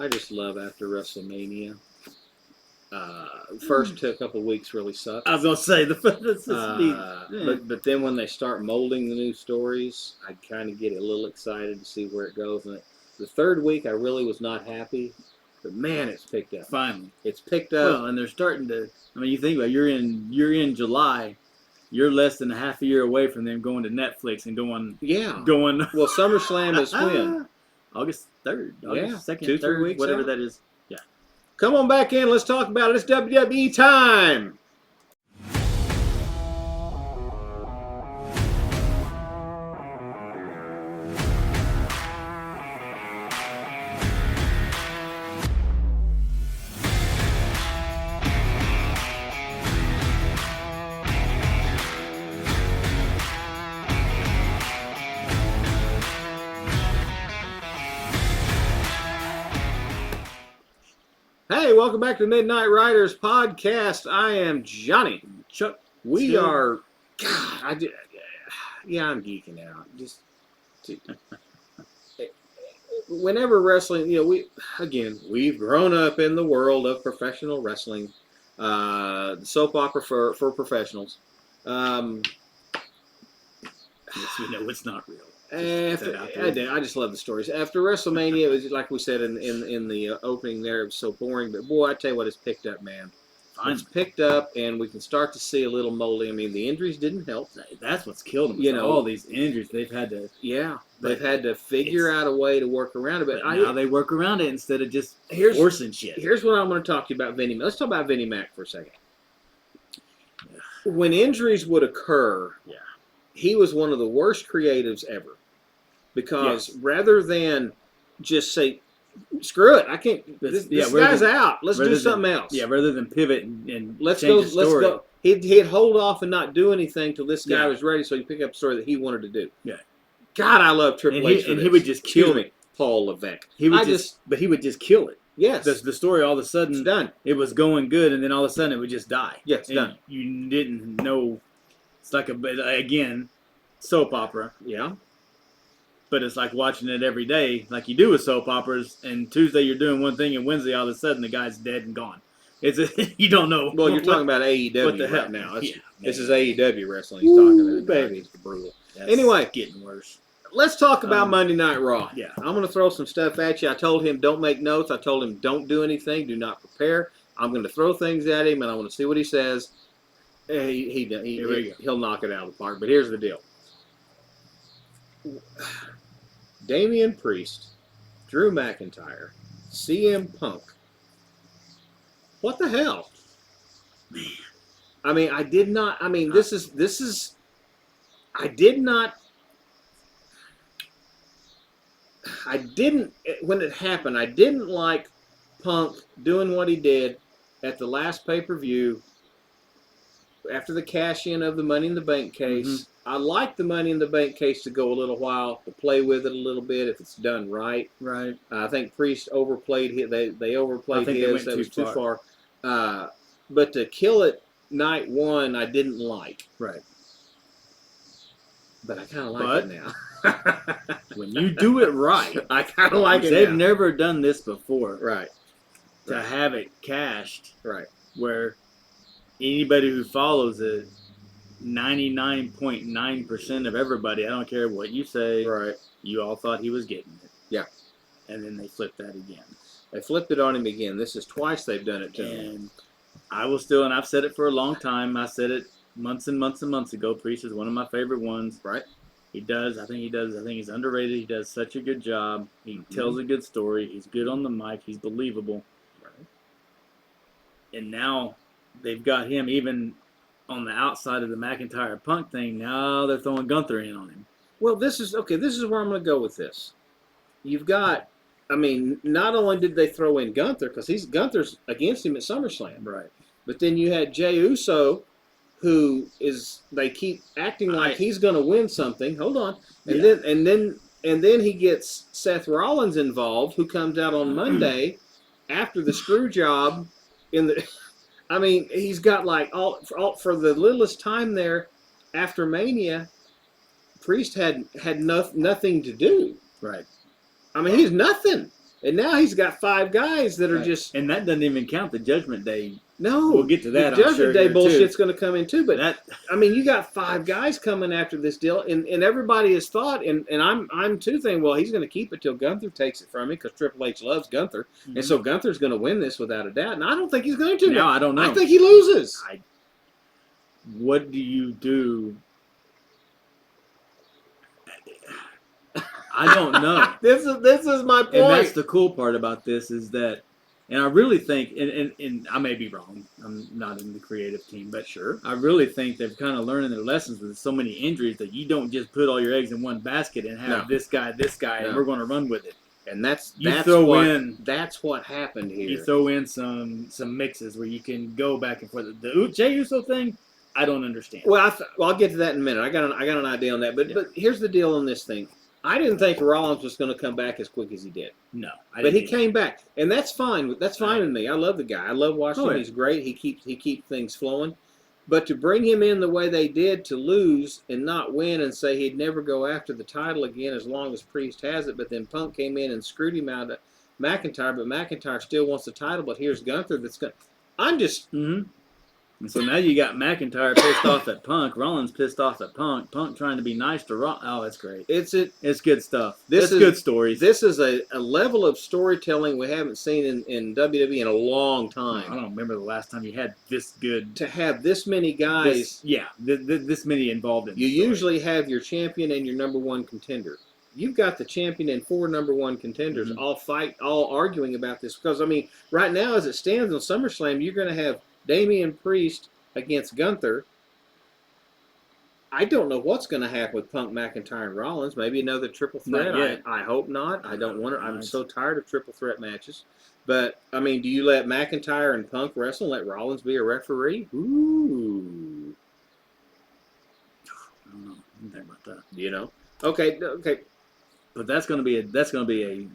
I just love after WrestleMania. First couple of weeks really sucked. I was gonna say but then when they start molding the new stories, I kind of get a little excited to see where it goes. And the third week, I really was not happy, but man, it's picked up. Finally, it's picked up. Well, and they're starting to. I mean, you think about it, you're in July. You're less than a half a year away from them going to Netflix and going. Well, SummerSlam is when? August 3rd. August 2nd, 2-3 3rd, weeks whatever out. that is. Yeah. Come on back in. Let's talk about it. It's WWE time. Hey, welcome back to the Midnight Riders podcast. I am Johnny. Chuck. We are. God, I'm geeking out. Whenever wrestling, we've grown up in the world of professional wrestling, soap opera for professionals. Yes, we know it's not real. I just love the stories. After WrestleMania, it was like we said in the opening there, it was so boring. But boy, I tell you what, it's picked up, man. It's picked up, and we can start to see a little molding. I mean, the injuries didn't help. That's what's killed them. All these injuries they've had to. Yeah, they've had to figure out a way to work around it. But now they work around it instead of just forcing shit. Here's what I want to talk to you about, Vinny. Let's talk about Vinny Mac for a second. When injuries would occur, he was one of the worst creatives ever. Because rather than just say, screw it, I can't. This guy's out. Let's do something else. Yeah, rather than pivot and let's change go. the story. Let's go. He'd hold off and not do anything till this guy was ready, so he'd pick up a story that he wanted to do. Yeah. God, I love Triple H. And he would just kill me, Paul Levesque. He would just kill it. Yes. The story all of a sudden it's done. It was going good, and then all of a sudden it would just die. Yeah, it's done. You didn't know. It's like again, soap opera. Yeah. But it's like watching it every day, like you do with soap operas. And Tuesday you're doing one thing, and Wednesday all of a sudden the guy's dead and gone. You don't know. Well, you're talking about AEW what the hell now. This is AEW wrestling. He's talking about, baby. It's brutal. Anyway, getting worse. Let's talk about Monday Night Raw. Yeah, I'm going to throw some stuff at you. I told him don't make notes. I told him don't do anything. Do not prepare. I'm going to throw things at him, and I want to see what he says. He'll knock it out of the park. But here's the deal. Damian Priest, Drew McIntyre, CM Punk. What the hell? Man. I mean, I did not. I mean, this is. I did not. I didn't, when it happened, I didn't like Punk doing what he did at the last pay-per-view after the cash-in of the Money in the Bank case. Mm-hmm. I like the Money in the Bank case to go a little while, to play with it a little bit if it's done right. Right. I think Priest overplayed his. They overplayed his. That was too far. But to kill it night one, I didn't like. Right. But I kind of like it now. When you do it right, I kind of like it. They've never done this before. Right. To have it cashed. Right. Where anybody who follows it, 99.9% of everybody, I don't care what you say, right, you all thought he was getting it. Yeah. And then they flipped that again. They flipped it on him again. This is twice they've done it to him. And I will still, and I've said it for a long time, I said it months and months and months ago, Priest is one of my favorite ones. Right. I think he's underrated. He does such a good job. He tells a good story. He's good on the mic. He's believable. Right. And now they've got him even on the outside of the McIntyre Punk thing. Now they're throwing Gunther in on him. Well, this is where I'm going to go with this. You've got, I mean, not only did they throw in Gunther, because Gunther's against him at SummerSlam. Right. But then you had Jey Uso, who they keep acting like he's going to win something. Hold on. And then he gets Seth Rollins involved, who comes out on Monday after the screw job in the I mean, he's got like all for the littlest time there after Mania, Priest had nothing to do. Right. I mean, he's nothing. And now he's got 5 guys that are just. And that doesn't even count the Judgment Day. No. We'll get to that. The Judgment Day bullshit's too. going to come in too. But I mean, you got 5 guys coming after this deal, and everybody has thought, and I'm too thinking, well, he's going to keep it till Gunther takes it from me because Triple H loves Gunther, and so Gunther's going to win this without a doubt. And I don't think he's going to. No, I don't know. I think he loses. What do you do? I don't know. This is my point. And that's the cool part about this is that, and I really think, and I may be wrong. I'm not in the creative team, but sure, I really think they're kind of learning their lessons with so many injuries that you don't just put all your eggs in one basket and have this guy, and we're going to run with it. And that's what happened here. You throw in some mixes where you can go back and forth. The Jey Uso thing, I don't understand. Well, I'll get to that in a minute. I got an idea on that. But here's the deal on this thing. I didn't think Rollins was going to come back as quick as he did. No, but he came back, and that's fine. That's fine with me. I love the guy. I love watching him. He's great. He keeps things flowing. But to bring him in the way they did, to lose and not win, and say he'd never go after the title again as long as Priest has it, but then Punk came in and screwed him out of McIntyre, but McIntyre still wants the title. But here's Gunther. I'm just. And so now you got McIntyre pissed off at Punk, Rollins pissed off at Punk trying to be nice to Rollins. Oh, that's great. It's good stuff. It's good stories. This is a level of storytelling we haven't seen in WWE in a long time. I don't remember the last time you had this good. To have this many guys. This many involved in. You usually have your champion and your number 1 contender. You've got the champion and 4 number 1 contenders all arguing about this. Because, I mean, right now as it stands on SummerSlam, you're going to have Damian Priest against Gunther. I don't know what's going to happen with Punk, McIntyre, and Rollins. Maybe another triple threat. I hope not. I don't want to. I'm so tired of triple threat matches. But, I mean, do you let McIntyre and Punk wrestle and let Rollins be a referee? Ooh. I don't know. I didn't think about that. You know? Okay. But that's going to be a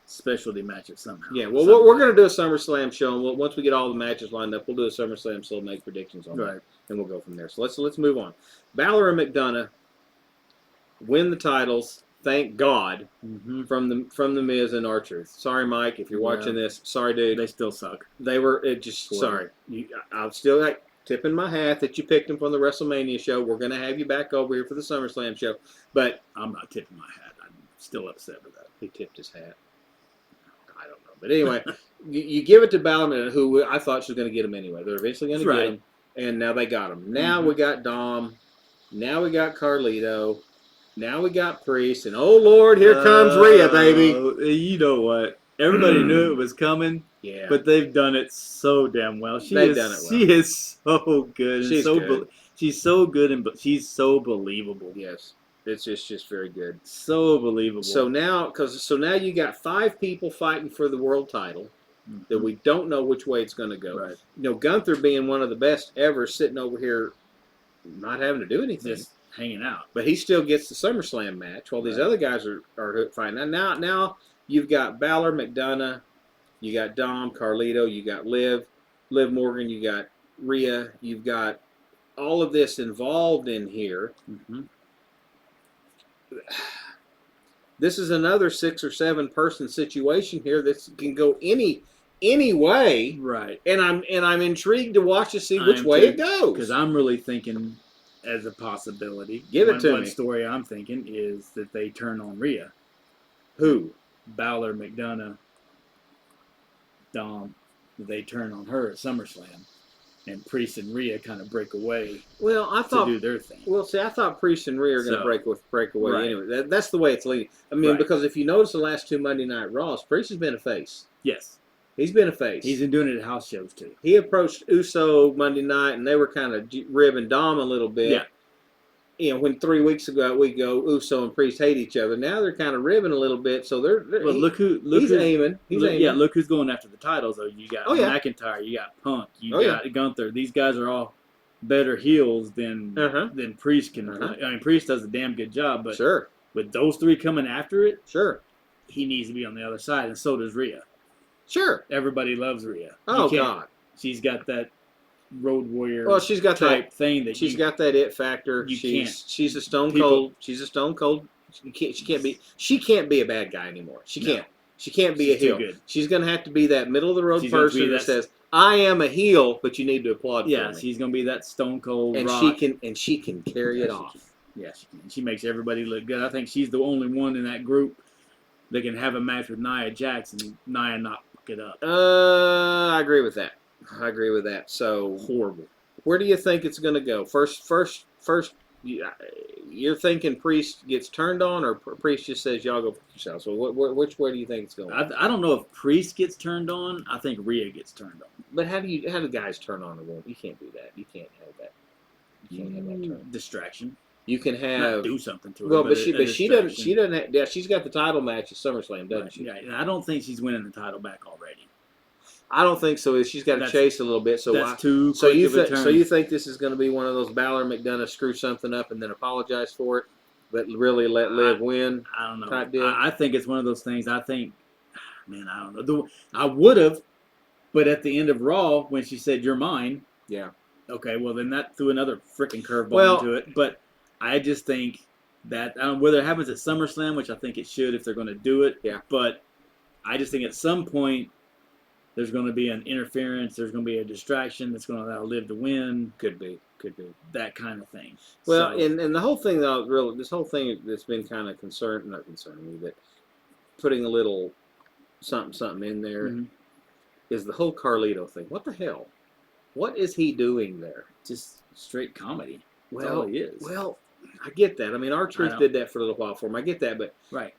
specialty match of somehow. Yeah, well, we're going to do a SummerSlam show, and once we get all the matches lined up, we'll do a SummerSlam show and make predictions on that, and we'll go from there. So let's move on. Balor and McDonough win the titles, thank God, from the Miz and R-Truth. Sorry, Mike, if you're watching this. Sorry, dude. They still suck. They were sorry. I'm still tipping my hat that you picked them from the WrestleMania show. We're going to have you back over here for the SummerSlam show, but I'm not tipping my hat. I'm still upset with that. He tipped his hat. I don't know. But anyway, you give it to Balor, who I thought she was going to get him anyway. They're eventually going to get him, and now they got him. Now we got Dom. Now we got Carlito. Now we got Priest. And, oh, Lord, here comes Rhea, baby. You know what? Everybody knew it was coming. Yeah. But they've done it so damn well. They've done it well. She is so good. She's good. She's so good, and she's so believable. Yes. It's just very good. So believable. So now you got 5 people fighting for the world title that we don't know which way it's going to go. Right. You know, Gunther being one of the best ever, sitting over here, not having to do anything, just hanging out. But he still gets the SummerSlam match while these other guys are fighting. Now you've got Balor, McDonough, you got Dom, Carlito, you got Liv Morgan, you got Rhea, you've got all of this involved in here. This is another 6 or 7 person situation here that can go any way, right? And I'm intrigued to watch to see which way it goes, because I'm really thinking as a possibility. Give it to me. One story I'm thinking is that they turn on Rhea. Who? Balor, McDonough, Dom. They turn on her at SummerSlam. And Priest and Rhea kind of break away. Well, I thought to do their thing. Well, see, I thought Priest and Rhea are going to break away right. anyway. That's the way it's leading. I mean, because if you notice the last 2 Monday Night Raws, Priest has been a face. Yes, he's been a face. He's been doing it at house shows too. He approached Uso Monday night, and they were kind of ribbing Dom a little bit. Yeah. You know, when 3 weeks ago Uso and Priest hate each other. Now they're kind of ribbing a little bit. So they're well, he's aiming. Yeah, look who's going after the titles though. You got McIntyre, you got Punk, you got Gunther. These guys are all better heels than Priest can. I mean, Priest does a damn good job, but with those 3 coming after it, he needs to be on the other side, and so does Rhea. Everybody loves Rhea. Oh God, she's got that Road Warrior. Well, she's got type that thing that she's got that it factor. She's a stone cold. She's a stone cold. She can't be a bad guy anymore. She can't. She can't be a heel. Too good. She's going to have to be that middle of the road person that says, "I am a heel, but you need to applaud for me." Yeah, she's going to be that Stone Cold and Rock. she can carry it off. Yeah, she can. She makes everybody look good. I think she's the only one in that group that can have a match with Nia Jax and Nia not fuck it up. I agree with that. So horrible. Where do you think it's going to go? First, you're thinking Priest gets turned on, or Priest just says y'all go for yourself. So which way do you think it's going? I don't know if Priest gets turned on. I think Rhea gets turned on. But how do guys turn on a woman? You can't do that. You can't have that. You can't have that turn. Distraction. You can have do something to her. Well, but she doesn't. She doesn't. Have, yeah, she's got the title match at SummerSlam, doesn't she? Yeah, and I don't think she's winning the title back already. I don't think so. She's got to chase a little bit. So that's too. So you think this is going to be one of those Balor McDonough screw something up and then apologize for it, but really let Liv win? I don't know. Type deal? I think it's one of those things. I think, man, I don't know. I would have, but at the end of Raw when she said "You're mine," yeah. Okay, well then that threw another freaking curveball into it. But I just think that whether it happens at SummerSlam, which I think it should if they're going to do it. Yeah. But I just think at some point there's going to be an interference. There's going to be a distraction that's going to allow Liv to win. Could be that kind of thing. Well, so, and the whole thing though, this whole thing that's been kind of not concerning me, but putting a little something in there is the whole Carlito thing. What the hell? What is he doing there? Just straight comedy. That's all he is. Well, I get that. I mean, R-Truth did that for a little while for him. I get that, but right.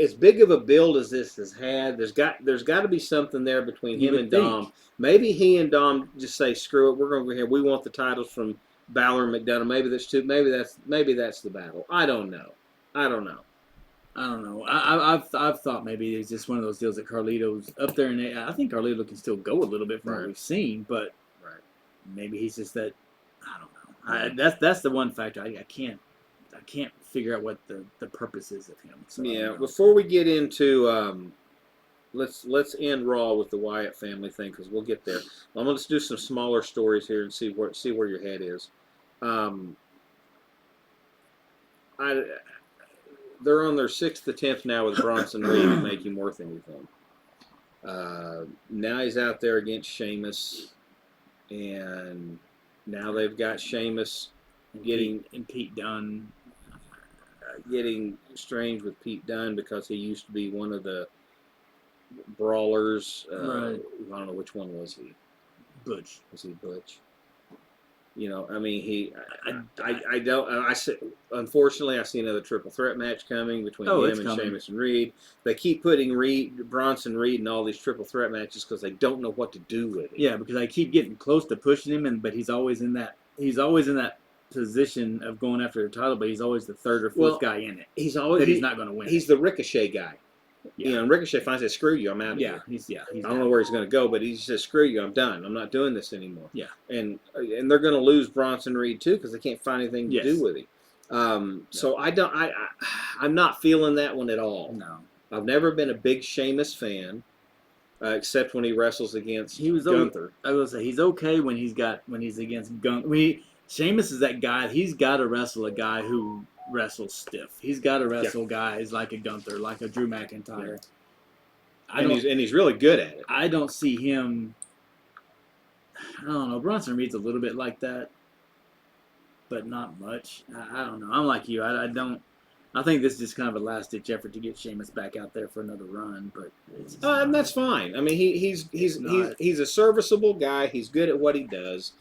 As big of a build as this has had, there's got to be something there between him and Dom. Maybe he and Dom just say, "Screw it, we're going to go here. We want the titles from Balor and McDonough." Maybe that's too. Maybe that's the battle. I don't know. I've thought maybe it's just one of those deals that Carlito's up there, and I think Carlito can still go a little bit from what we've seen, but maybe he's just that. I don't know. That's the one factor I can't figure out what the purpose is of him. So yeah. Before we get into let's end Raw with the Wyatt family thing because we'll get there. I'm going to do some smaller stories here and see where your head is. They're on their 6th attempt now with Bronson Reed to make him worth anything. Now he's out there against Sheamus, and now they've got Sheamus getting Pete Dunne. Getting strange with Pete Dunne because he used to be one of the brawlers. Right. I don't know which one was he. Butch. Was he Butch? You know, I mean, I don't. Unfortunately, I see another triple threat match coming between him and Sheamus and Reed. They keep putting Bronson Reed in all these triple threat matches because they don't know what to do with it. Yeah, because I keep getting close to pushing him, but he's always in that position of going after the title, but he's always the third or fourth guy in it. He's not going to win. He's the Ricochet guy. Yeah. You know, and Ricochet finally says, "Screw you, I'm out of here." I don't know where he's going to go, but he says, "Screw you, I'm done. I'm not doing this anymore." Yeah. And they're going to lose Bronson Reed too because they can't find anything to do with him. So I'm not feeling that one at all. No. I've never been a big Sheamus fan, except when he wrestles against Gunther. I will say he's okay when he's against Gunther. Sheamus is that guy. He's got to wrestle a guy who wrestles stiff. He's got to wrestle guys like a Gunther, like a Drew McIntyre. Yeah. And he's really good at it. I don't see him. I don't know. Bronson Reed's a little bit like that, but not much. I don't know. I'm like you. I don't. I think this is just kind of a last-ditch effort to get Sheamus back out there for another run, but and that's fine. I mean, he's a serviceable guy. He's good at what he does.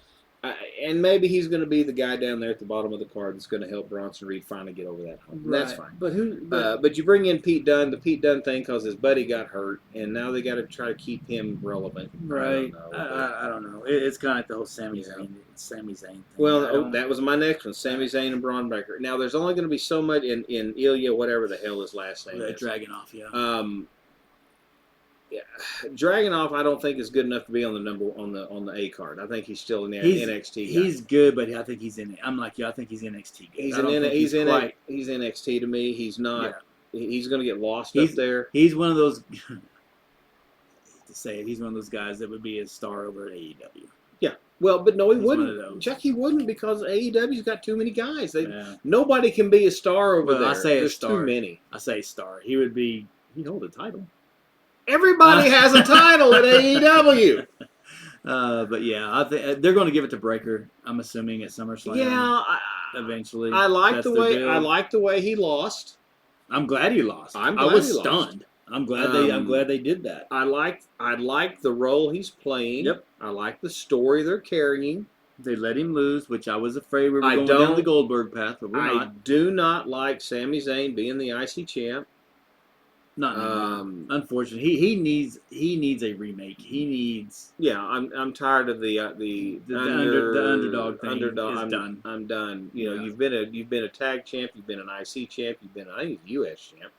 And maybe he's going to be the guy down there at the bottom of the card that's going to help Bronson Reed finally get over that hump. Right. That's fine. But you bring in Pete Dunne, the Pete Dunne thing, because his buddy got hurt, and now they got to try to keep him relevant. Right. I don't know. It's kind of like the whole Sami Zayn thing. Well, that was my next one, Sami Zayn and Braun Breaker. Now, there's only going to be so much in Ilya, whatever the hell his last name is. Dragunov, yeah. Dragunov, I don't think is good enough to be on the A card. I think he's still in the NXT guy. He's good, but I think he's in it. I'm like you. I think he's NXT good. He's NXT to me. He's not. Yeah. He's going to get lost up there. He's one of those. To say it, he's one of those guys that would be a star over at AEW. Yeah. Well, but no, he wouldn't. Chuck, he wouldn't because AEW's got too many guys. Nobody can be a star over there. I say There's a star. Too many. I say star. He would be he hold a title. Everybody has a title at AEW. But yeah, I think they're going to give it to Breaker. I'm assuming at SummerSlam. Yeah, eventually. I like the way he lost. I'm glad he lost. I was stunned. I'm glad they did that. I like the role he's playing. Yep. I like the story they're carrying. They let him lose, which I was afraid we were going down the Goldberg path, but we're not. I do not like Sami Zayn being the IC champ. Not anymore. Unfortunately, he needs a remake. He needs. Yeah, I'm tired of the underdog thing. I'm done. I'm done. You know, you've been a tag champ. You've been an IC champ. You've been I think US champ.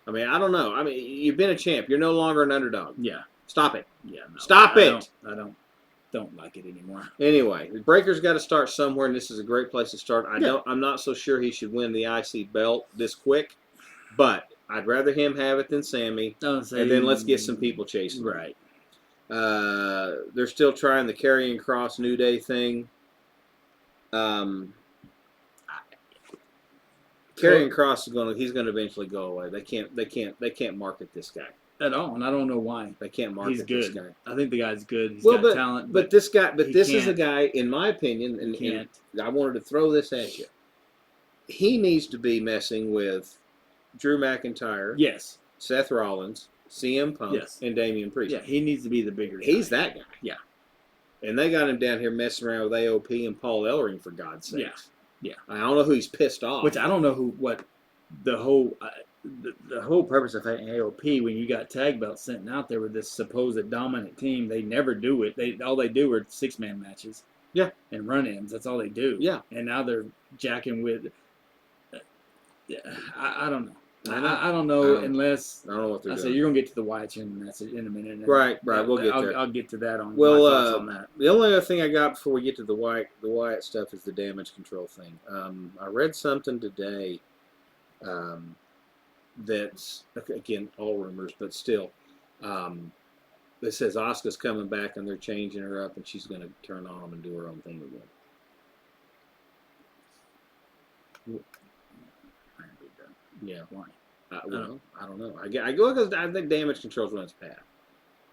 I mean, I don't know. I mean, you've been a champ. You're no longer an underdog. Yeah. Stop it. Yeah. No, Stop it. I don't like it anymore. Anyway, the Breaker's got to start somewhere, and this is a great place to start. I'm not so sure he should win the IC belt this quick, but I'd rather him have it than Sammy. And then let's get some people chasing. Right. They're still trying the Karrion Kross New Day thing. Karrion Kross he's gonna eventually go away. They can't market this guy at all, and I don't know why. They can't market this guy. I think the guy's good. He's got talent. But this is a guy, in my opinion, and I wanted to throw this at you. He needs to be messing with Drew McIntyre, yes, Seth Rollins, CM Punk, and Damian Priest. Yeah, he needs to be the bigger guy. He's that guy. Yeah. And they got him down here messing around with AOP and Paul Ellering, for God's sake. Yeah. I don't know who he's pissed off. Which I don't know what the whole the whole purpose of having AOP when you got tag belts sent out there with this supposed dominant team. They never do it. All they do are 6-man matches. Yeah. And run-ins. That's all they do. Yeah. And now they're jacking with. I don't know. I don't know unless I don't know what they're doing. You're gonna get to the Wyatts in a minute. Right. We'll get there. I'll get to that on. Well, my thoughts on that. The only other thing I got before we get to the Wyatt stuff is the damage control thing. I read something today. That's again all rumors, but still. That says Asuka's coming back and they're changing her up and she's going to turn on and do her own thing again. Yeah. Why? I don't know. I think damage control's run its path.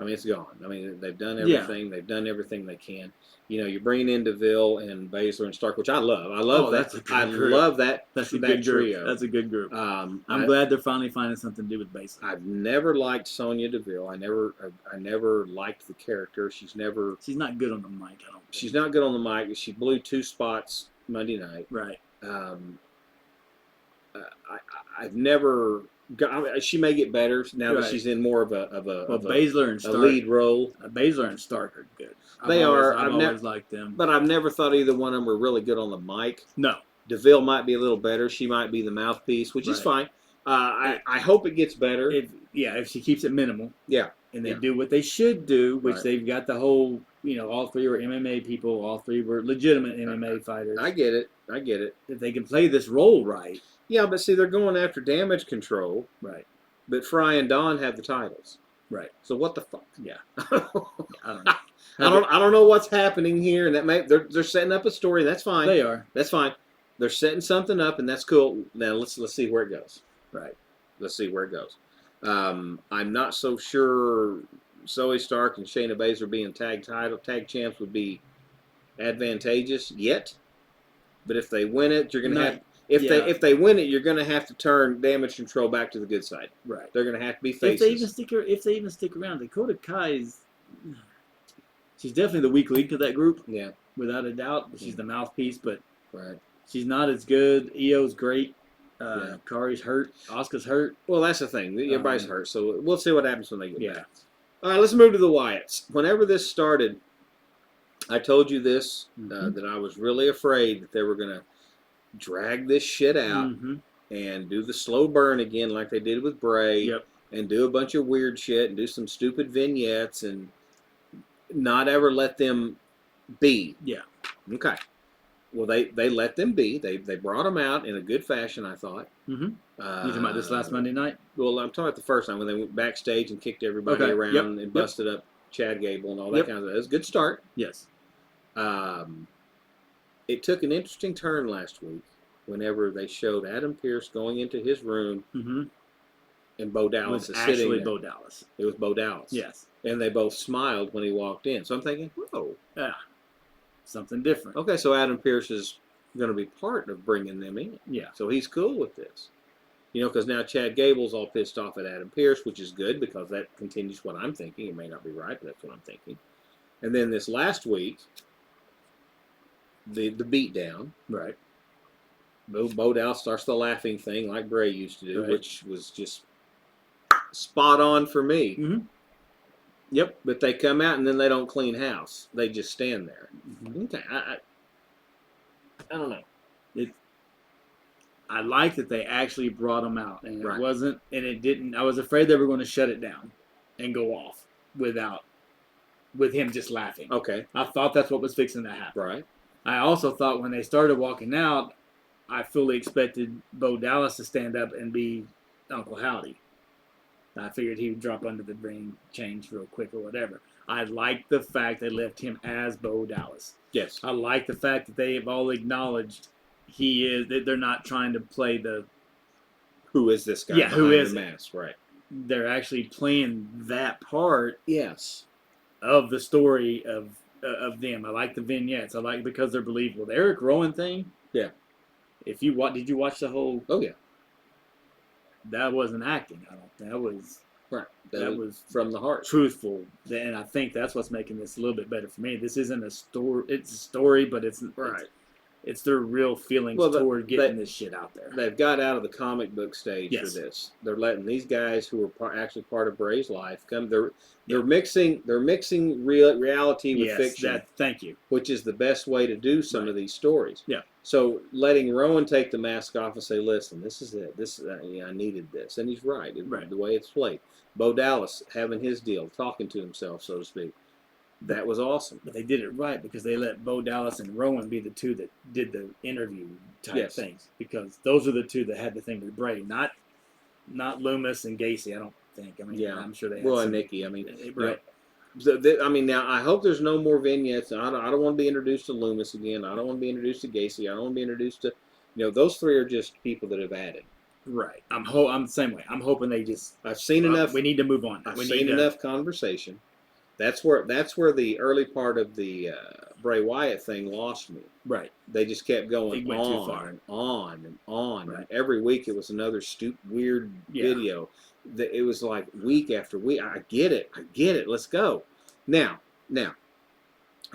I mean, it's gone. I mean, they've done everything. Yeah. They've done everything they can. You know, you're bringing in DeVille and Baszler and Stark, which I love. I love that. I love that. That's a good trio. Group. That's a good group. I'm glad they're finally finding something to do with Baszler. I've never liked Sonya Deville. I never liked the character. She's not good on the mic. I don't think. She's not good on the mic. She blew 2 spots Monday night. Right. I've never. She may get better now that she's in more of a Baszler and Stark, lead role. Baszler and Stark are good. I've always liked them. But I've never thought either one of them were really good on the mic. No. DeVille might be a little better. She might be the mouthpiece, which is fine. I hope it gets better. If she keeps it minimal. Yeah. And they do what they should do, which they've got the whole, all 3 were MMA people. All 3 were legitimate MMA fighters. I get it. If they can play this role right. Yeah, but see, they're going after damage control. Right. But Fry and Dawn have the titles. Right. So what the fuck? Yeah. I don't know. I don't know what's happening here, and they're setting up a story. That's fine. They are. That's fine. They're setting something up, and that's cool. Now let's see where it goes. Right. Let's see where it goes. I'm not so sure Zoe Stark and Shayna Baszler being tag champs would be advantageous yet. But if they win it, you're gonna have. If they win it, you're going to have to turn damage control back to the good side. Right. They're going to have to be faces. If they even stick around, Dakota Kai's she's definitely the weak link of that group. Yeah. Without a doubt. She's the mouthpiece, but she's not as good. Io's great. Kari's hurt. Asuka's hurt. Well, that's the thing. Everybody's hurt. So we'll see what happens when they get back. All right, let's move to the Wyatts. Whenever this started, I told you this, that I was really afraid that they were going to drag this shit out and do the slow burn again like they did with Bray and do a bunch of weird shit and do some stupid vignettes and not ever let them be. Yeah. Okay. Well, they let them be. They brought them out in a good fashion, I thought. You talking about this last Monday night? Well, I'm talking about the first time when they went backstage and kicked everybody around and busted up Chad Gable and all that kind of stuff. It was a good start. Yes. It took an interesting turn last week whenever they showed Adam Pearce going into his room And Bo Dallas is sitting actually there. Bo Dallas. It was Bo Dallas. Yes. And they both smiled when he walked in. So I'm thinking, whoa. Yeah. Something different. Okay, so Adam Pearce is going to be part of bringing them in. Yeah. So he's cool with this. You know, because now Chad Gable's all pissed off at Adam Pearce, which is good because that continues what I'm thinking. It may not be right, but that's what I'm thinking. And then this last week, the beatdown. Right. Bo Dallas starts the laughing thing like Bray used to do, right. which was just spot on for me. Mm-hmm. Yep. But they come out and then they don't clean house. They just stand there. Mm-hmm. Okay. I don't know. I like that they actually brought him out, and right. it wasn't, and it didn't. I was afraid they were going to shut it down and go off with him just laughing. Okay. I thought that's what was fixing to happen. Right. I also thought when they started walking out, I fully expected Bo Dallas to stand up and be Uncle Howdy. I figured he would drop under the ring, change real quick or whatever. I like the fact they left him as Bo Dallas. Yes. I like the fact that they have all acknowledged he is, that they're not trying to play the... Who is this guy? Yeah, who is the mask? Right. They're actually playing that part. Yes. Of the story of them. I like the vignettes. I like because they're believable. The Eric Rowan thing. Yeah. If you did you watch the whole? Oh yeah. That wasn't acting. I don't. That was right. That was from the heart. Truthful. And I think that's what's making this a little bit better for me. This isn't a story. It's a story, but it's right. It's their real feelings toward getting this shit out there. They've got out of the comic book stage for this. They're letting these guys who are actually part of Bray's life come. They're mixing reality with fiction. Thank you. Which is the best way to do some of these stories. Yeah. So letting Rowan take the mask off and say, "Listen, this is it. I needed this," and he's right. The way it's played. Bo Dallas having his deal, talking to himself, so to speak. That was awesome. But they did it right because they let Bo Dallas and Rowan be the two that did the interview type things. Because those are the two that had the thing with Bray, not Loomis and Gacy, I don't think. I mean, I'm sure they had and Nikki. I mean, right. Now I hope there's no more vignettes. I don't want to be introduced to Loomis again. I don't want to be introduced to Gacy. I don't want to be introduced to, those three are just people that have added. Right. I'm the same way. I'm hoping they just. I've seen enough. We need to move on. I've seen enough conversation. That's where the early part of the Bray Wyatt thing lost me. Right. They just kept going went on too far. and on and on. Right. And every week it was another weird video. It was like week after week. I get it. Let's go. Now,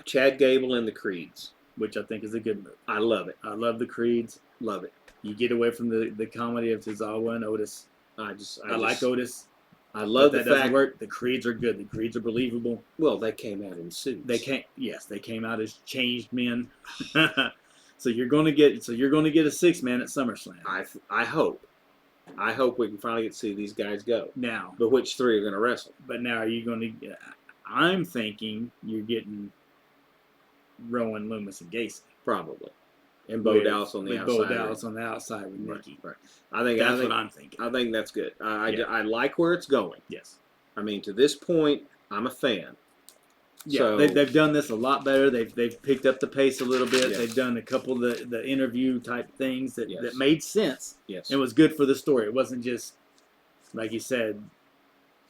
Chad Gable and the Creeds, which I think is a good move. I love it. I love the Creeds. Love it. You get away from the comedy of Tozawa and Otis. I like Otis. I love the fact doesn't work. The Creeds are good. The Creeds are believable. Well, they came out in suits. They came out as changed men. So you're going to get a 6-man at SummerSlam. I hope we can finally get to see these guys go. Now, but which three are going to wrestle? But now, are you going to? I'm thinking you're getting Rowan, Loomis, and Gacy probably, and Bo Dallas on the outside. Bo Dallas on the outside with Nikki. Right. That's what I'm thinking. I think that's good. I like where it's going. Yes. I mean, to this point, I'm a fan. Yeah, so, they've done this a lot better. They've picked up the pace a little bit. Yes. They've done a couple of the interview type things that made sense. Yes. And was good for the story. It wasn't just, like you said,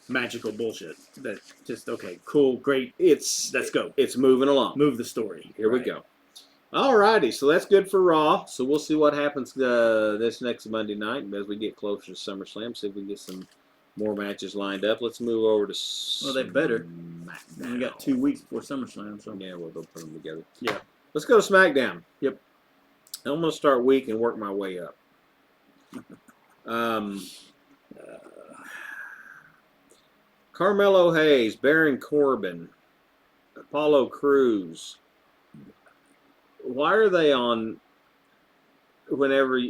magical bullshit. That just, okay, cool, great. Let's go. It's moving along. Move the story. Here we go. Alrighty, so that's good for Raw. So we'll see what happens this next Monday night as we get closer to SummerSlam. See if we can get some more matches lined up. Let's move over to Well, they better. We got 2 weeks before SummerSlam. So. Yeah, we'll go put them together. Yeah. Let's go to SmackDown. Yep. I'm going to start weak and work my way up. Carmelo Hayes, Baron Corbin, Apollo Crews. Why are they on whenever...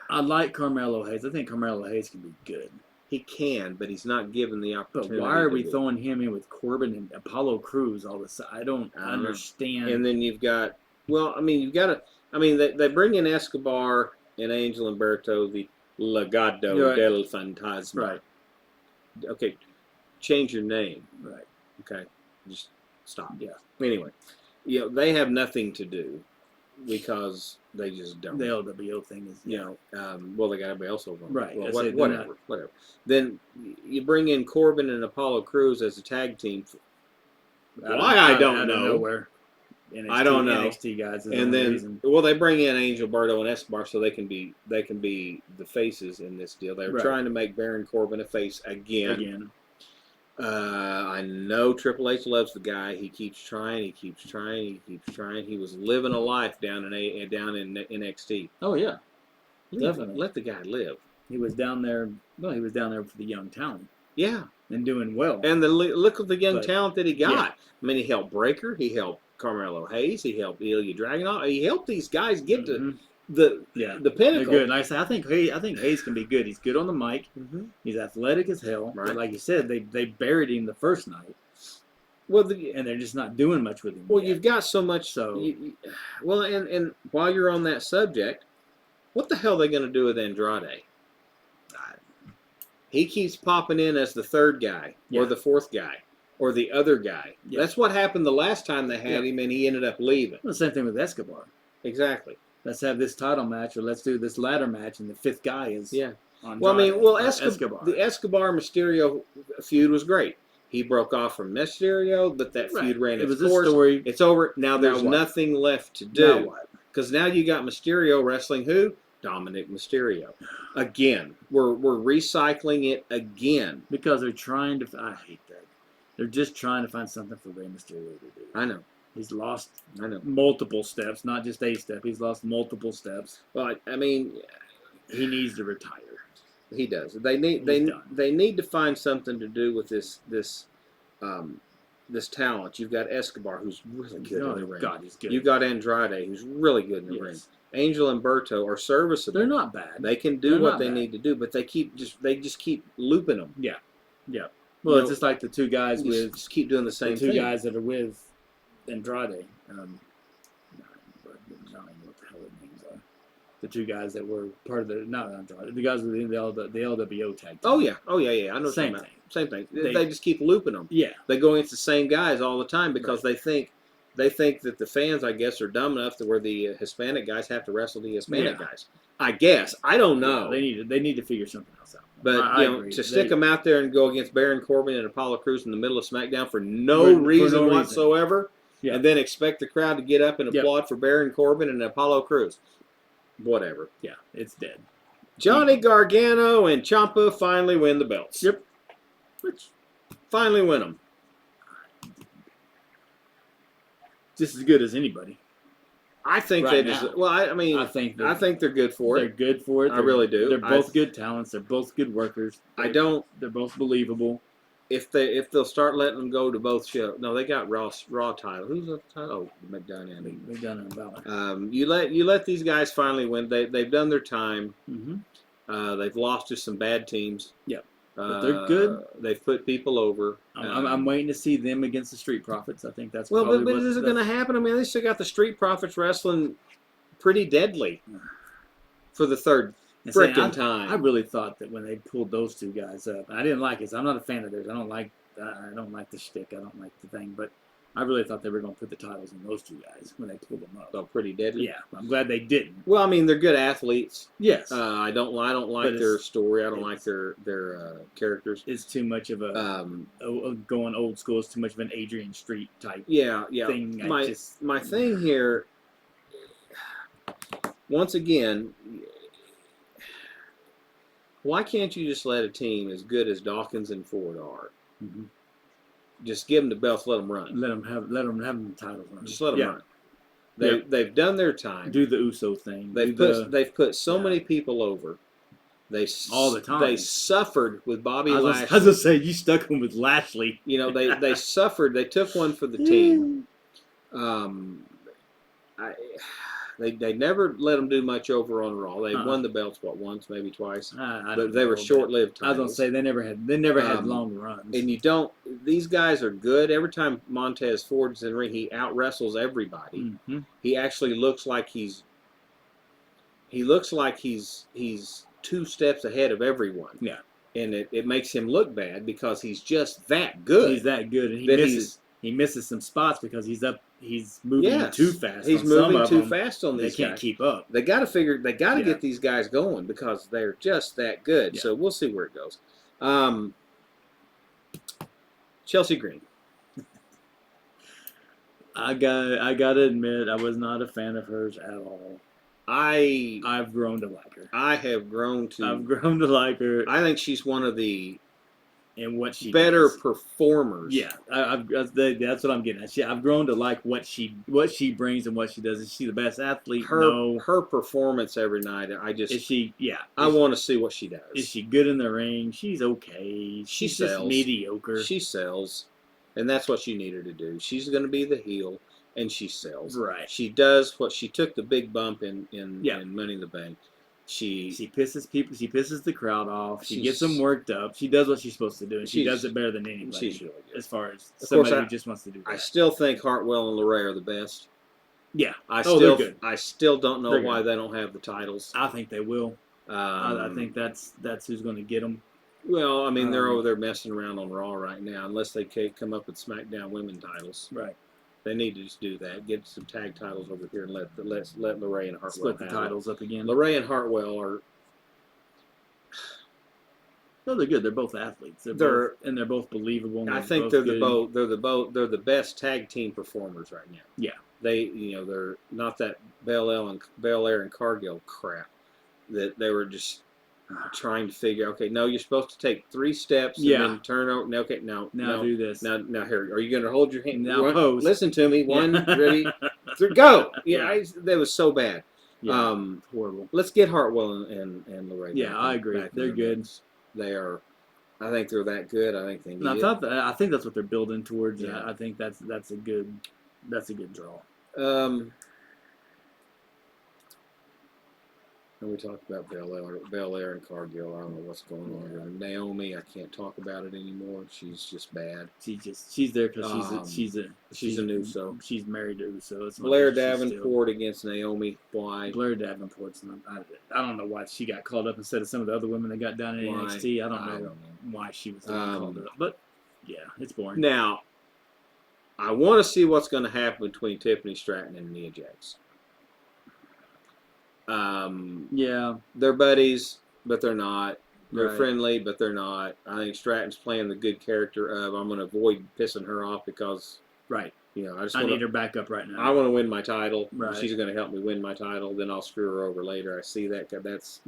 I like Carmelo Hayes. I think Carmelo Hayes can be good. He can, but he's not given the opportunity. But why are we throwing him in with Corbin and Apollo Crews all this? I don't understand. And then you've got... Well, I mean, you've got to... I mean, they bring in Escobar and Angel Umberto, the Legado del Fantasma. Right. Okay, change your name. Right. Okay, just stop. Yeah. Anyway, they have nothing to do. because they just don't. The LWO thing is, you know, well, they got everybody else over. Right. Well, whatever. Then you bring in Corbin and Apollo Crews as a tag team. Why I don't know. Nowhere. I don't know. NXT guys. And then, well, they bring in Angel, Berto, and Escobar so they can be the faces in this deal. They're trying to make Baron Corbin a face again. I know Triple H loves the guy. He keeps trying. He keeps trying. He keeps trying. He was living a life down in NXT. Oh yeah, definitely. Let the guy live. He was down there. Well, he was down there for the young talent. Yeah, and doing well. And look at the young talent that he got. Yeah. I mean, he helped Breaker. He helped Carmelo Hayes. He helped Ilya Dragunov. He helped these guys get to the pinnacle. They're good. Like I think Hayes can be good. He's good on the mic. He's athletic as hell. Right. But like you said, they buried him the first night. Well, and they're just not doing much with him. Well, you've got so much. So, well, and while you're on that subject, what the hell are they going to do with Andrade? He keeps popping in as the third guy or the fourth guy or the other guy. Yeah. That's what happened the last time they had him, and he ended up leaving. Well, the same thing with Escobar. Exactly. Let's have this title match, or let's do this ladder match, and the fifth guy is Andrade, well, I mean, Escobar. The Escobar Mysterio feud was great. He broke off from Mysterio, but that feud ran its course. Story. It's over. Now there's nothing left to do. Because now you got Mysterio wrestling who? Dominic Mysterio. Again. We're recycling it again. Because they're trying to... I hate that. They're just trying to find something for Rey Mysterio to do. I know. He's lost multiple steps, not just a step. He's lost multiple steps. Well, I mean... He needs to retire. He does. They need to find something to do with this talent. You've got Escobar, who's really good in the ring. God, he's good. You've got Andrade, who's really good in the ring. Angel and Berto are serviceable. They're not bad. They can do what they need to do, but they just keep looping them. Yeah, yeah. Well, it's just like the two guys just keep doing the same thing. The two guys that are with Andrade. I don't know what the hell their names are. The two guys that were part of the guys within the LWO tag team. Oh yeah. I know. Same thing. Same thing. They just keep looping them. Yeah. They go against the same guys all the time because they think that the fans, I guess, are dumb enough to where the Hispanic guys have to wrestle the Hispanic guys. I guess. I don't know. They need to figure something else out. But to stick them out there and go against Baron Corbin and Apollo Crews in the middle of SmackDown for no reason whatsoever, and then expect the crowd to get up and applaud for Baron Corbin and Apollo Crews. Whatever. Yeah, it's dead. Johnny Gargano and Ciampa finally win the belts. Yep. Which finally win them. Just as good as anybody. I think they deserve. Well, I mean, I think they're good for it. They're good for it. I really do. They're both good talents. They're both good workers. They're both believable. If they'll start letting them go to both shows. No, they got Raw title. Who's the title? Oh, McDonough. McDonough and Balor. You let these guys finally win. They've done their time. Mm-hmm. They've lost to some bad teams. Yep. But they're good. They've put people over. I'm waiting to see them against the Street Profits. I think that's but is it going to happen? I mean, they still got the Street Profits wrestling pretty deadly for the third frickin' time. I really thought that when they pulled those two guys up, I didn't like it. I'm not a fan of theirs. I don't like the shtick. I don't like the thing. But I really thought they were going to put the titles on those two guys when they pulled them up. So pretty deadly. Yeah, I'm glad they didn't. Well, I mean, they're good athletes. Yes. I don't like their story. I don't like their characters. It's too much of a going old school. It's too much of an Adrian Street type. Thing. My thing here. Once again, why can't you just let a team as good as Dawkins and Ford are? Mm-hmm. Just give them the belts, let them run. Let them have the titles run. Just let them run. They've done their time. Do the Uso thing. They've put so many people over. All the time. They suffered with Bobby Lashley. I was gonna say you stuck them with Lashley. You know they suffered. They took one for the team. They never let them do much over on Raw. They won the belts once, maybe twice, but they were short-lived titles. I was gonna say they never had long runs. And you don't. These guys are good. Every time Montez Ford's in the ring, he out wrestles everybody. Mm-hmm. He actually looks like he's 2 steps ahead of everyone. Yeah, and it makes him look bad because he's just that good. He's that good, and he misses some spots because he's up he's moving too fast. He's moving too fast on these guys. They can't keep up. They got to get these guys going because they're just that good. Yeah. So we'll see where it goes. Chelsea Green. I gotta admit, I was not a fan of hers at all. I've grown to like her. I've grown to like her. I think she's one of the better performers. Yeah, that's what I'm getting at. I've grown to like what she brings and what she does. Is she the best athlete? No. Her performance every night. Is she? Yeah. I want to see what she does. Is she good in the ring? She's okay. She's just mediocre. She sells, and that's what you need her to do. She's going to be the heel, and she sells. Right. She does what she took the big bump in Money in the Bank. She pisses people. She pisses the crowd off. She gets them worked up. She does what she's supposed to do, and she does it better than anybody. She's really good. As far as somebody who just wants to do that. I still think Hartwell and LeRae are the best. Yeah. They're good. I still don't know why they don't have the titles. I think they will. I think that's who's going to get them. Well, I mean, they're over there messing around on Raw right now, unless they come up with SmackDown women titles. Right. They need to just do that. Get some tag titles over here and let LeRae and Hartwell split the titles up again. LeRae and Hartwell are. No, they're good. They're both athletes. They're both believable. And I think they're the best tag team performers right now. Yeah. They're not that Belair and Cargill crap that they were just trying to figure. Okay, no, you're supposed to take 3 steps and then turn over. No, okay, no, do this. Now here, are you going to hold your hand? Now pose. Listen to me. 1, ready, 3, go. Yeah, that was so bad. Yeah, horrible. Let's get Hartwell and LeRae. Yeah, I agree. They're good. Mix. They are. I think they're that good. I think they need I think that's what they're building towards. Yeah. I think that's a good draw. And we talked about Belair and Cargill. I don't know what's going on here. Naomi, I can't talk about it anymore. She's just bad. She's there because she's an Uso. She's married to Uso. It's Blair Davenport against Naomi. Why? Blair Davenport's not. I don't know why she got called up instead of some of the other women that got down in NXT. I don't know why she was called up. But yeah, it's boring. Now, I want to see what's going to happen between Tiffany Stratton and Nia Jax. Yeah, they're buddies, but they're not. They're friendly, but they're not. I think Stratton's playing the good character of I'm going to avoid pissing her off because I need her back up right now. I want to win my title. Right. She's going to help me win my title. Then I'll screw her over later. I see that. That's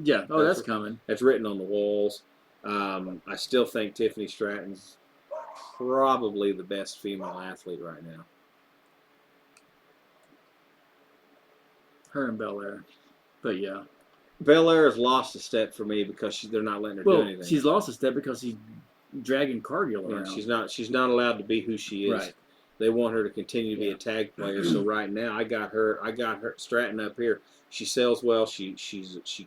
coming. That's written on the walls. I still think Tiffany Stratton's probably the best female athlete right now. Her and Belair. But yeah, Belair has lost a step for me because they're not letting her do anything. She's lost a step because she's dragging Cargill around. She's not allowed to be who she is. Right. They want her to continue to be a tag player. So right now, I got her Stratton up here. She sells well. She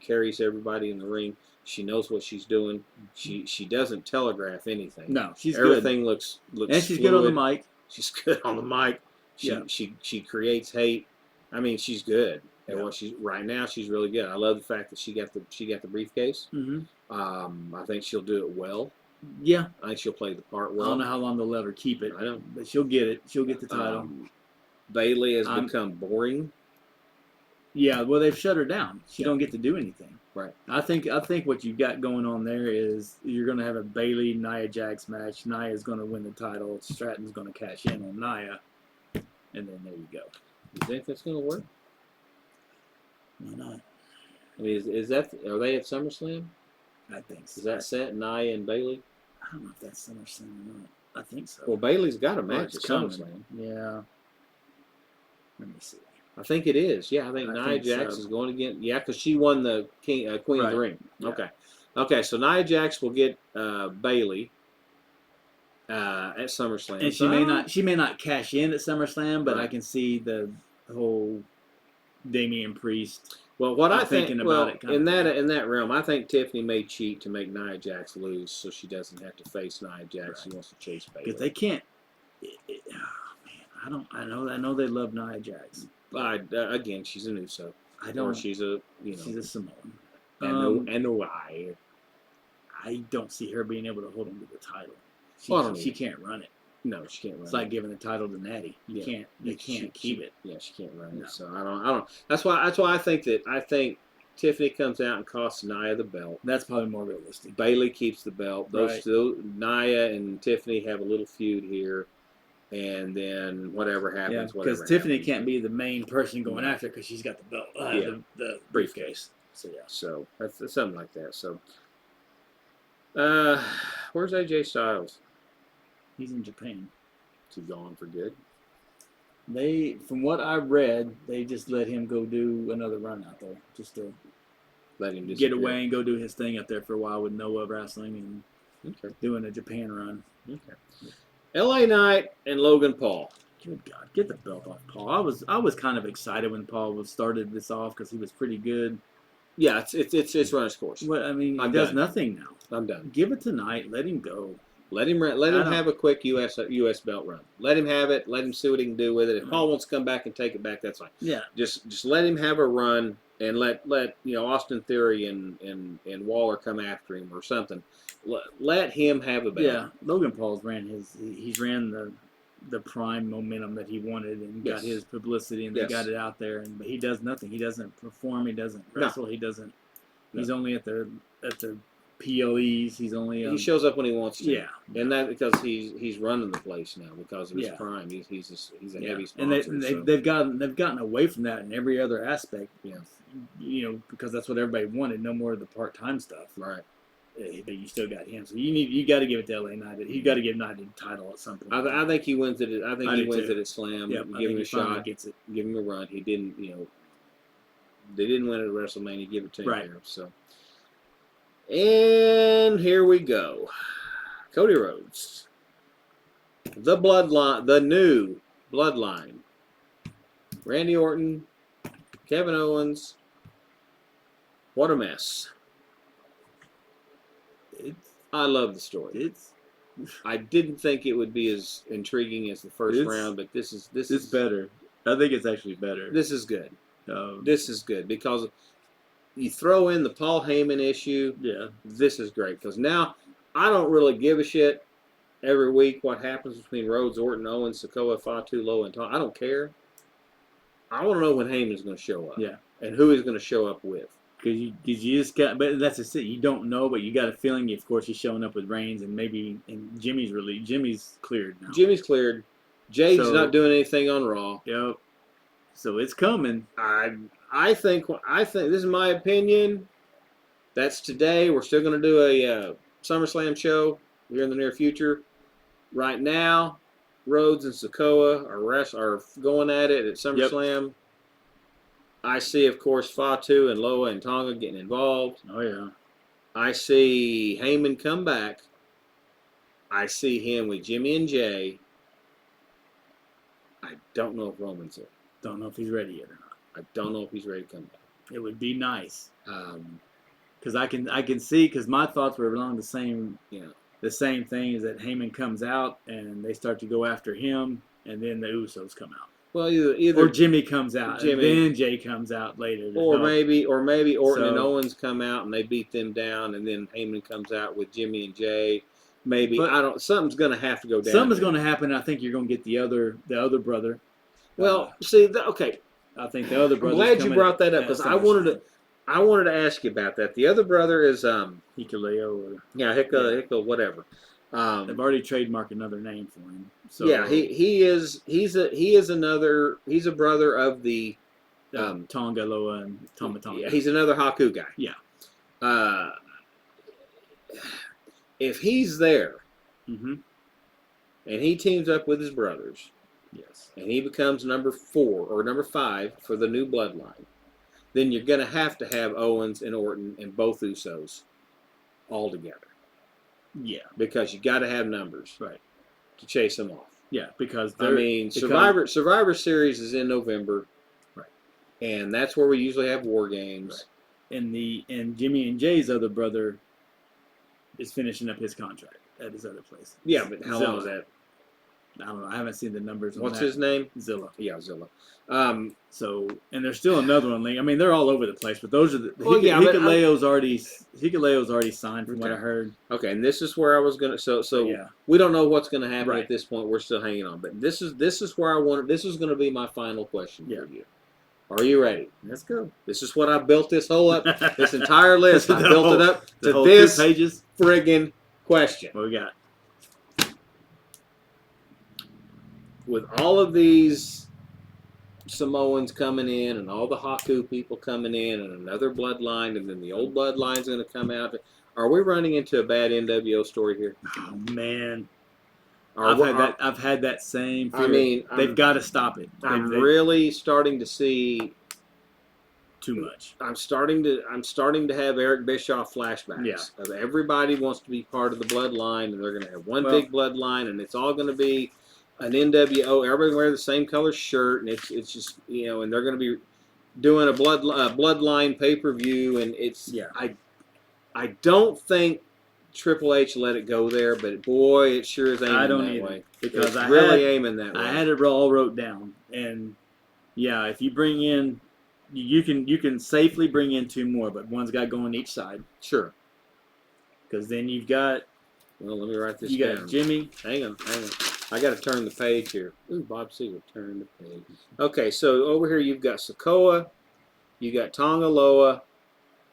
carries everybody in the ring. She knows what she's doing. She doesn't telegraph anything. No, she's everything good. looks and she's fluid. good on the mic. She's good on the mic. She creates hate. I mean, she's good. And what right now, she's really good. I love the fact that she got the briefcase. Mm-hmm. I think she'll do it well. Yeah, I think she'll play the part well. I don't know how long they'll let her keep it. I don't, but she'll get it. She'll get the title. Bayley has become boring. Yeah, well, they've shut her down. She don't get to do anything. Right. I think what you've got going on there is you're going to have a Bayley Nia Jax match. Nia's going to win the title. Stratton's going to cash in on Nia, and then there you go. You think that's going to work? Why not? I mean, are they at SummerSlam? I think so. Is that set, Nia and Bayley? I don't know if that's SummerSlam or not. I think so. Well, Bayley's got a match at SummerSlam. Yeah. Let me see. I think it is. Yeah, I think Nia Jax is going to get. Yeah, because she won the Queen of the Ring. Yeah. Okay. So Nia Jax will get Bayley at SummerSlam. And she may not cash in at SummerSlam, but I can see the whole Damian Priest. Well, what I think about it in that realm, I think Tiffany may cheat to make Nia Jax lose, so she doesn't have to face Nia Jax. She wants to chase Bayley. Because they can't. Man, I know they love Nia Jax. Again, she's an Uso. Or she's a she's a Samoan. I don't see her being able to hold on to the title. She can't run it. No, she can't run. It's like giving the title to Natty. You can't keep it. Yeah, she can't run it. So I don't. That's why I think Tiffany comes out and costs Nia the belt. That's probably more realistic. Bayley keeps the belt. Those two, Nia and Tiffany, have a little feud here, and then whatever happens. Yeah, because Tiffany can't be the main person going after because she's got the belt, the briefcase. So yeah, so that's something like that. So, where's AJ Styles? He's in Japan. Is he gone for good? From what I read, they just let him go do another run out there, just to let him get away and go do his thing out there for a while with Noah wrestling and doing a Japan run. Okay. LA Knight and Logan Paul. Good God, get the belt off Paul. I was kind of excited when Paul started this off because he was pretty good. Yeah, it's run its course. But I mean, he does nothing now. I'm done. Give it to Knight. Let him go. Let him have a quick U.S. belt run. Let him have it. Let him see what he can do with it. If Paul wants to come back and take it back, that's fine. Yeah. Just let him have a run and let Austin Theory and Waller come after him or something. Let him have a belt. Yeah. Logan Paul's he's ran the prime momentum that he wanted and got his publicity and they got it out there but he does nothing. He doesn't perform. He doesn't wrestle. He doesn't. He's only at the PLEs. He's only he shows up when he wants to. Yeah, and that because he's running the place now because of his prime. He's a heavy sponsor. And they've gotten away from that in every other aspect. Yeah, because that's what everybody wanted. No more of the part-time stuff. Right. But you still got him, so you got to give it to LA Knight. You got to give Knight the title at some point. I think he wins it. I think he wins it at Slam. Yep, give him a shot. Gets it. Give him a run. He didn't. They didn't win it at WrestleMania. Give it to him here. So. And here we go. Cody Rhodes. The Bloodline. The new Bloodline. Randy Orton. Kevin Owens. What a mess. I love the story. I didn't think it would be as intriguing as the first round, but this is better. I think it's actually better. This is good. This is good because you throw in the Paul Heyman issue. Yeah. This is great because now I don't really give a shit every week what happens between Rhodes, Orton, Owens, Sikoa, Fatu, Lowe, and Tom. I don't care. I want to know when Heyman's going to show up. Yeah. And who he's going to show up with. Because you just got, but that's just it. You don't know, but you got a feeling. Of course, he's showing up with Reigns, and Jimmy's cleared now. Jimmy's cleared. Jade's not doing anything on Raw. Yep. So it's coming. I think this is my opinion. That's today. We're still going to do a SummerSlam show here in the near future. Right now, Rhodes and Sikoa are going at it at SummerSlam. Yep. I see, of course, Fatu and Loa and Tonga getting involved. Oh, yeah. I see Heyman come back. I see him with Jimmy and Jay. I don't know if Roman's there. Don't know if he's ready yet or not. I don't know if he's ready to come back. It would be nice. Because I can see, because my thoughts were along the same thing, is that Heyman comes out and they start to go after him, and then the Usos come out. Well, either or Jimmy comes out, and then Jay comes out later. Or maybe Orton and Owens come out and they beat them down, and then Heyman comes out with Jimmy and Jay. Maybe something's going to have to go down. Something's going to happen. I think you're going to get the other brother. Well, see, okay. I think the other brother. I'm glad you brought that up because I wanted to ask you about that. The other brother is Hikuleo or Hika whatever. They've already trademarked another name for him. So yeah, he's a brother of the Tonga Loa and Tama Tonga. Yeah, he's another Haku guy. Yeah. If he's there, mm-hmm. and he teams up with his brothers, yes, and he becomes number 4 or number 5 for the new bloodline, then you're going to have Owens and Orton and both Usos all together. Yeah, because you got to have numbers, right, to chase them off. Yeah, because Survivor Series is in November, right, and that's where we usually have War Games. Right. And Jimmy and Jay's other brother is finishing up his contract at his other place. Yeah, but how long is that? I don't know. I haven't seen the numbers. What's his name? Zilla. Yeah, Zilla. So, and there's still another one. I mean, they're all over the place, but those are the. Hikuleo's already signed from what I heard. Okay, and this is where I was gonna. So we don't know what's gonna happen at this point. We're still hanging on, but this is where I want. This is gonna be my final question for you. Are you ready? Let's go. This is what I built this whole up. This entire list. I built it up to this 2 pages. Friggin' question. What we got? With all of these Samoans coming in and all the Haku people coming in and another bloodline and then the old bloodline's going to come out, are we running into a bad NWO story here? Oh, man. I've had that same fear. I mean, they've got to stop it. I'm really starting to see too much. I'm starting to have Eric Bischoff flashbacks. Yeah. Of everybody wants to be part of the bloodline, and they're going to have one big bloodline, and it's all going to be an NWO. Everybody wear the same color shirt, and it's just and they're going to be doing a bloodline pay-per-view, and it's I don't think Triple H let it go there, but boy, it sure is aiming that way. Because it's really aiming that way. I had it all wrote down, and yeah, if you bring in, you can safely bring in 2 more, but one's got to go on each side. Sure. Because then you've got. Well, let me write this down. You got Jimmy. Hang on. I got to turn the page here. Ooh, Bob Seger, turn the page. Okay, so over here you've got Sokoa, you got Tonga Loa,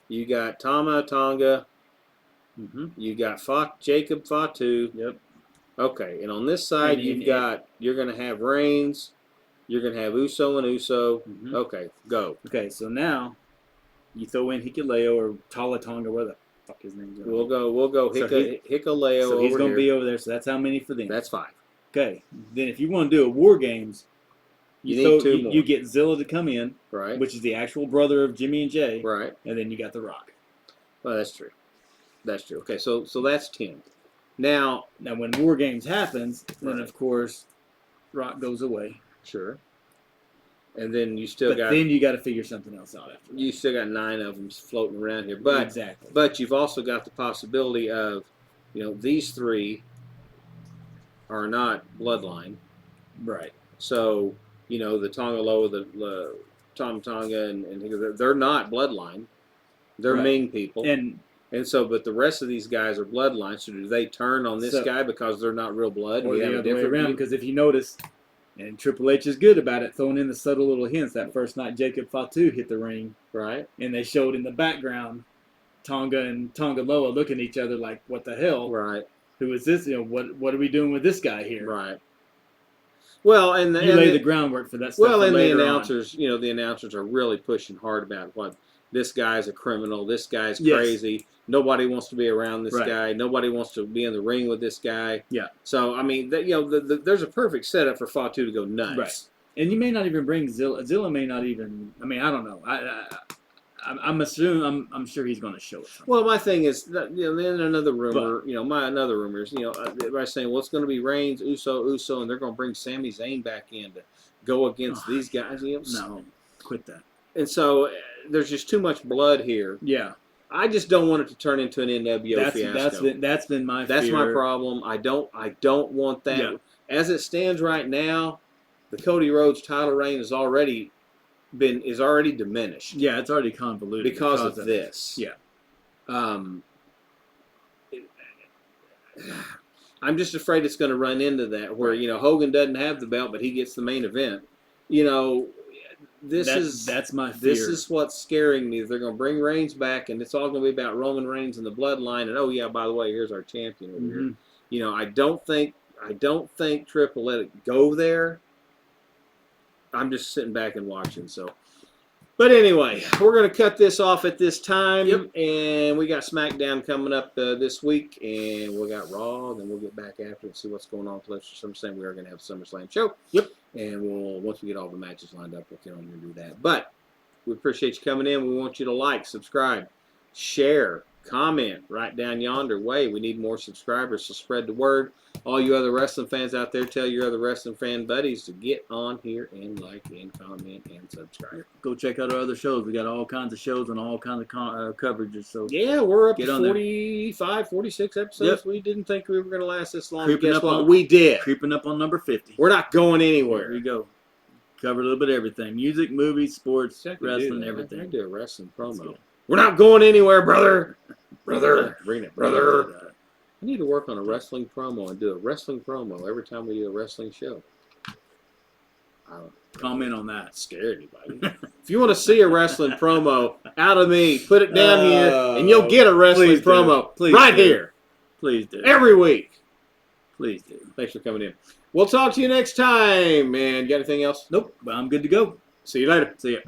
you got Tama Tonga, you got Jacob Fatu. Yep. Okay, and on this side you're going to have Reigns, you're going to have Uso and Uso. Okay, go. Okay, so now you throw in Hikuleo or Tala Tonga, where the fuck his name's We'll go Hikuleo. So he's going to be over there. So that's how many for them? That's 5. Okay, then if you want to do a War Games, you need 2 more. You get Zilla to come in, right? Which is the actual brother of Jimmy and Jay, right? And then you got The Rock. Well, that's true. That's true. Okay, so that's 10. Now when War Games happens, then of course, Rock goes away. Sure. And then you still got. Then you got to figure something else out after that. You still got 9 of them floating around here, but exactly. But you've also got the possibility of, these 3 are not bloodline, right? So the Tonga Loa, the Tom Tonga, and they're not bloodline. They're Ming people, and so, but the rest of these guys are bloodline. So do they turn on this guy because they're not real blood? Or the other way around? Because if you notice, and Triple H is good about it, throwing in the subtle little hints. That first night Jacob Fatu hit the ring, right, and they showed in the background Tonga and Tonga Loa looking at each other like, "What the hell?" Right. Who is this? What are we doing with this guy here? Right. Well, and you lay the groundwork for that stuff. Well, and the announcers, the announcers are really pushing hard about what this guy's a criminal, this guy's crazy. Nobody wants to be around this guy. Nobody wants to be in the ring with this guy. Yeah. So I mean, there's a perfect setup for Fatu to go nuts. Right. And you may not even bring Zilla. Zilla may not even. I mean, I don't know. I'm assuming. I'm sure he's going to show it. Well, my thing is, then another rumor. Another rumor is, everybody's saying, well, it's going to be Reigns, Uso, and they're going to bring Sami Zayn back in to go against these guys. No, quit that. And so there's just too much blood here. Yeah. I just don't want it to turn into an NWO fiasco. That's been my. That's my problem. I don't want that. Yeah. As it stands right now, the Cody Rhodes title reign is already diminished. Yeah, it's already convoluted because of this. Yeah. I'm just afraid it's going to run into that where Hogan doesn't have the belt, but he gets the main event. That's my fear. This is what's scaring me. They're going to bring Reigns back, and it's all going to be about Roman Reigns and the bloodline. And oh yeah, by the way, here's our champion over here. I don't think Tripp will let it go there. I'm just sitting back and watching. So, but anyway, we're going to cut this off at this time. Yep. And we got SmackDown coming up this week, and we got Raw. Then we'll get back after and see what's going on. Plus, SummerSlam, we are going to have a SummerSlam show. Yep. And once we get all the matches lined up, we'll get on and do that. But we appreciate you coming in. We want you to like, subscribe, share, comment right down yonder way. We need more subscribers, so spread the word. All you other wrestling fans out there, tell your other wrestling fan buddies to get on here and like and comment and subscribe. Go check out our other shows. We got all kinds of shows and all kinds of coverages. So yeah, we're up to 45, 46 episodes. Yep. We didn't think we were going to last this long. Guess what? We did. Creeping up on number 50. We're not going anywhere. Here we go. Covered a little bit of everything. Music, movies, sports, wrestling, everything. I can do a wrestling promo. We're not going anywhere, brother. Brother. Bring it, brother. I need to work on a wrestling promo and do a wrestling promo every time we do a wrestling show. Comment on that. Scare anybody. If you want to see a wrestling promo out of me, put it down here, and you'll get a wrestling promo here. Please do. Every week. Please do. Thanks for coming in. We'll talk to you next time. Man, got anything else? Nope. Well, I'm good to go. See you later. See ya.